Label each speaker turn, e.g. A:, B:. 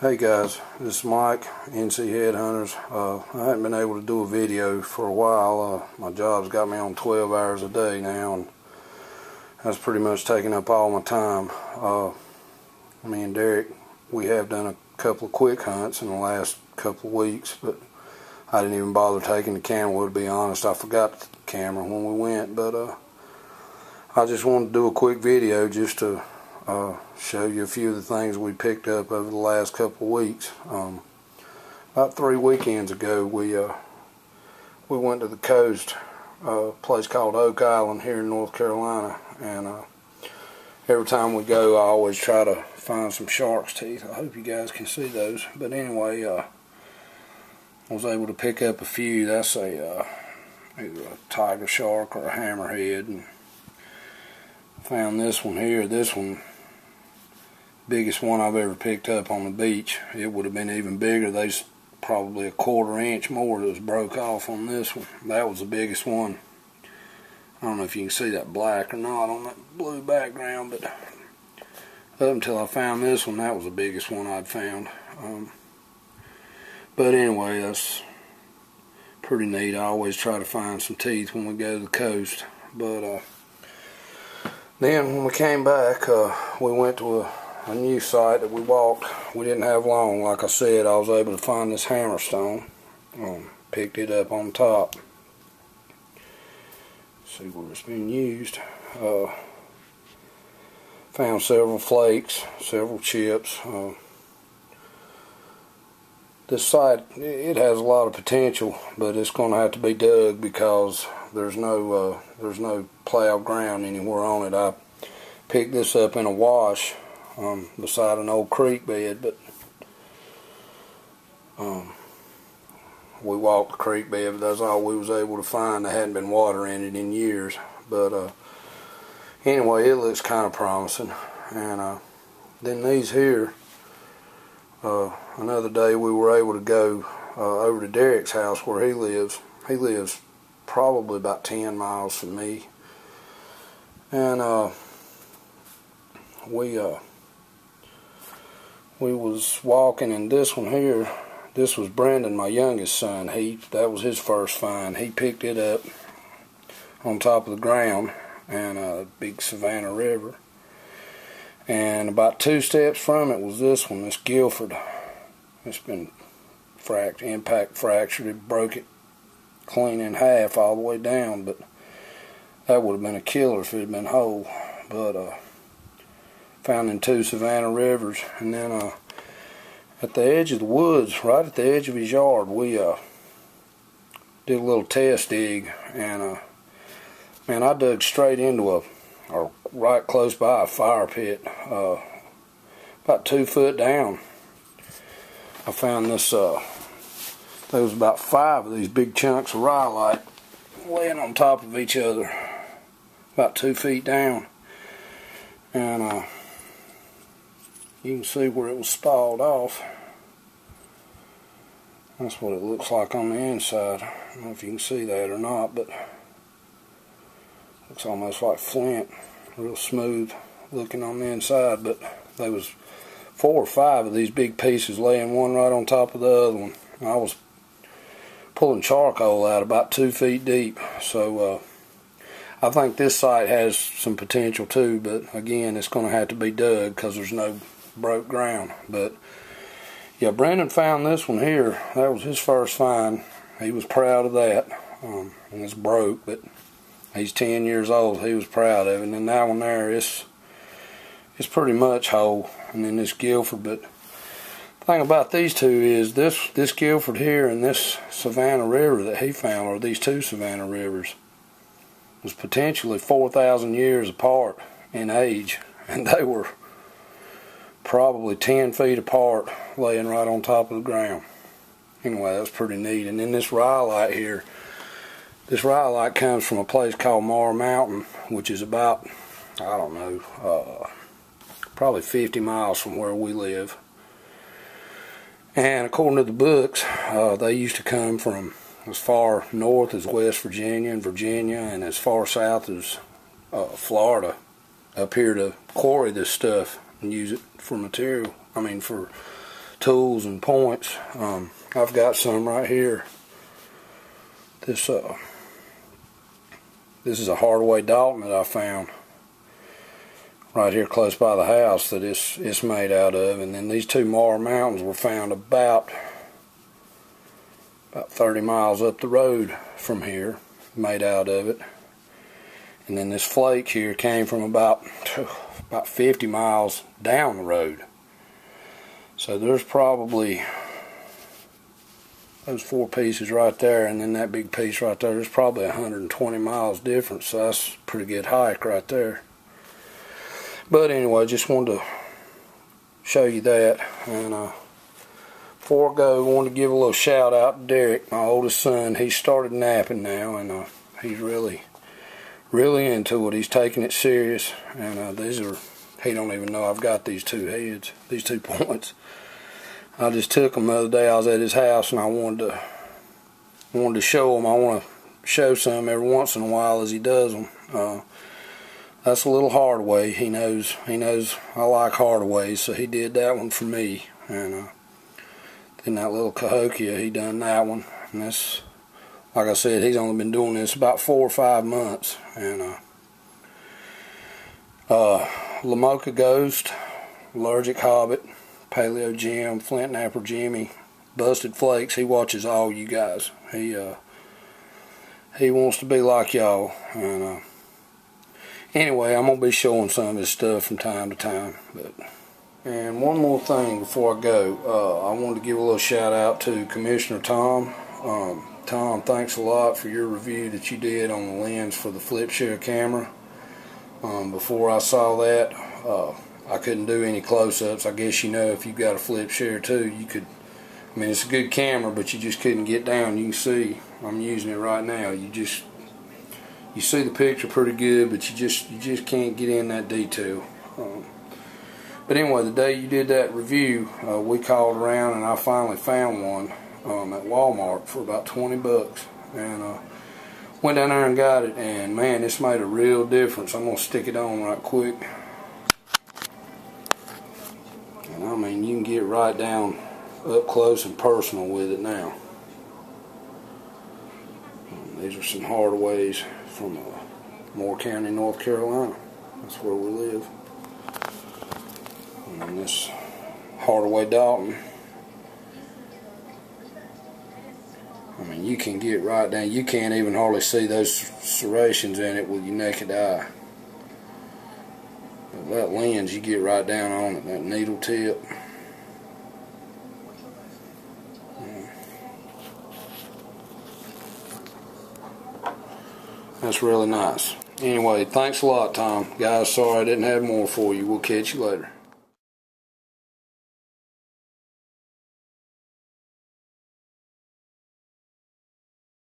A: Hey guys, this is Mike, NC Headhunters. I haven't been able to do a video for a while. My job's got me on 12 hours a day now, and that's pretty much taking up all my time. Me and Derek, we have done a couple of quick hunts in the last couple of weeks, but I didn't even bother taking the camera, to be honest. I forgot the camera when we went, but I just wanted to do a quick video just to show you a few of the things we picked up over the last couple of weeks. About 3 weekends ago, we went to the coast, a place called Oak Island here in North Carolina, and every time we go, I always try to find some shark's teeth. I hope you guys can see those. But anyway, I was able to pick up a few. That's either a tiger shark or a hammerhead, and found this one here. This one, biggest one I've ever picked up on the beach. It would have been even bigger. There's probably a 1/4 inch more that was broke off on this one. That was the biggest one. I don't know if you can see that black or not on that blue background, but up until I found this one, that was the biggest one I'd found. But anyway, that's pretty neat. I always try to find some teeth when we go to the coast. But then when we came back, we went to a new site that we walked. We didn't have long. Like I said, I was able to find this hammerstone. Picked it up on top. See where it's been used. Found several flakes, several chips. This site, it has a lot of potential, but it's going to have to be dug because there's no plowed ground anywhere on it. I picked this up in a wash beside an old creek bed, but we walked the creek bed, but that's all we was able to find. There hadn't been water in it in years, but anyway, it looks kind of promising. And then these here, another day we were able to go over to Derek's house where he lives. He lives probably about 10 miles from me, and we was walking, and this one here, this was Brandon, my youngest son. That was his first find. He picked it up on top of the ground in a big Savannah River, and about 2 steps from it was this one, this Guilford. It's been impact fractured. It broke it clean in half all the way down, but that would have been a killer if it had been whole. But found in 2 Savannah rivers. And then at the edge of the woods, right at the edge of his yard, we did a little test dig, and man, I dug straight into or right close by a fire pit, about 2 foot down. I found this, there was about 5 of these big chunks of rhyolite laying on top of each other, about 2 feet down. And you can see where it was spalled off. That's what it looks like on the inside. I don't know if you can see that or not, but it looks almost like flint. Real smooth looking on the inside, but there was 4 or 5 of these big pieces laying one right on top of the other one. And I was pulling charcoal out about 2 feet deep. So I think this site has some potential too, but again, it's going to have to be dug because there's no broke ground. But yeah, Brandon found this one here. That was his first find. He was proud of that. And it's broke, but he's 10 years old. He was proud of it. And then that one there, it's pretty much whole. And then this Guilford. But the thing about these two is this Guilford here and this Savannah River that he found, or these 2 Savannah rivers, was potentially 4,000 years apart in age, and they were probably 10 feet apart, laying right on top of the ground. Anyway, that's pretty neat. And then this rhyolite here, this rhyolite comes from a place called Mar Mountain, which is about, I don't know, probably 50 miles from where we live. And according to the books, they used to come from as far north as West Virginia and as far south as Florida, up here to quarry this stuff and use it for material. tools and points. I've got some right here. This is a Hardaway Dalton that I found right here close by the house that it's made out of. And then these two Mar Mountains were found about 30 miles up the road from here, made out of it. And then this flake here came from about 50 miles down the road. So there's probably those 4 pieces right there, and then that big piece right there, there's probably 120 miles difference. So that's a pretty good hike right there. But anyway, just wanted to show you that. And before I go, I wanted to give a little shout out to Derek, my oldest son. He started napping now, and he's really into it. He's taking it serious, and he don't even know I've got these two heads, these 2 points. I just took them the other day. I was at his house, and I wanted to show him. I want to show some every once in a while as he does them. That's a little Hardaway. He knows I like Hardaways, so he did that one for me. And then that little Cahokia, he done that one. And that's, like I said, he's only been doing this about 4 or 5 months. And Lamoka Ghost, Allergic Hobbit, Paleo Jim, Flint Napper Jimmy, Busted Flakes. He watches all you guys. He wants to be like y'all. And anyway, I'm gonna be showing some of his stuff from time to time. And one more thing before I go, I wanted to give a little shout out to Commissioner Tom. Tom, thanks a lot for your review that you did on the lens for the flip share camera. Before I saw that, I couldn't do any close-ups. I guess, you know, if you've got a flip share too, you could, I mean, it's a good camera, but you just couldn't get down. You can see I'm using it right now. You see the picture pretty good, but you just can't get in that detail. But anyway, the day you did that review, we called around, and I finally found one at Walmart for about 20 bucks, and went down there and got it, and man, this made a real difference. I'm gonna stick it on right quick, and I mean, you can get right down up close and personal with it now. These are some Hardaways from Moore County, North Carolina. That's where we live. And this Hardaway Dalton, I mean, you can get right down. You can't even hardly see those serrations in it with your naked eye. But that lens, you get right down on it, that needle tip. That's really nice. Anyway, thanks a lot, Tom. Guys, sorry I didn't have more for you. We'll catch you later.